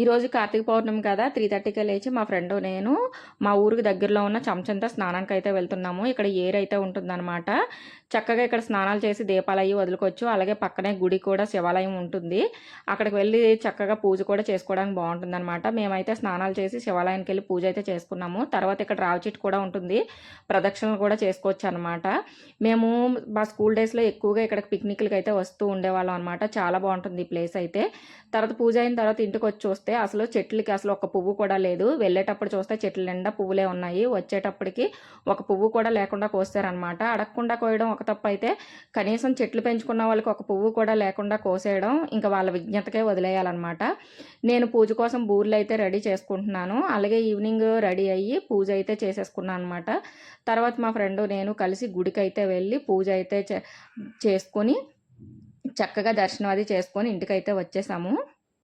ఈరోజు కార్తీక పౌర్ణమి కదా 3:30కే లేచి మా ఫ్రెండ్ నేను మా ఊరికి దగ్గరలో ఉన్న చంచంత స్నానానికి అయితే వెళ్తున్నాము. ఇక్కడ ఏరు అయితే ఉంటుందన్నమాట. చక్కగా ఇక్కడ స్నానాలు చేసి దీపాలు అవి వదులుకోవచ్చు. అలాగే పక్కనే గుడి కూడా శివాలయం ఉంటుంది. అక్కడికి వెళ్ళి చక్కగా పూజ కూడా చేసుకోవడానికి బాగుంటుందన్నమాట. మేమైతే స్నానాలు చేసి శివాలయానికి వెళ్ళి పూజ అయితే చేసుకున్నాము. తర్వాత ఇక్కడ రావి చెట్టు కూడా ఉంటుంది. ప్రదక్షిణలు కూడా చేసుకోవచ్చు అనమాట. మేము మా స్కూల్ డేస్లో ఎక్కువగా ఇక్కడికి పిక్నిక్లకి అయితే వస్తూ ఉండేవాళ్ళం అనమాట. చాలా బాగుంటుంది ఈ ప్లేస్ అయితే. తర్వాత పూజ అయిన తర్వాత ఇంటికి వచ్చి చూస్తే అసలు చెట్లకి అసలు ఒక పువ్వు కూడా లేదు. వెళ్ళేటప్పుడు చూస్తే చెట్ల నిండా పువ్వులే ఉన్నాయి. వచ్చేటప్పటికి ఒక పువ్వు కూడా లేకుండా కోసారనమాట. అడగకుండా కోయడం ఒక తప్పు అయితే, కనీసం చెట్లు పెంచుకున్న వాళ్ళకి ఒక పువ్వు కూడా లేకుండా కోసేయడం ఇంకా వాళ్ళ విజ్ఞతకే వదిలేయాలన్నమాట. నేను పూజ కోసం బూర్లు అయితే రెడీ చేసుకుంటున్నాను. అలాగే ఈవినింగ్ రెడీ అయ్యి పూజ అయితే చేసేసుకున్నాను అనమాట. తర్వాత మా ఫ్రెండ్ నేను కలిసి గుడికి అయితే వెళ్ళి పూజ అయితే చేసుకొని చక్కగా దర్శనం అది చేసుకొని ఇంటికైతే వచ్చేసాము.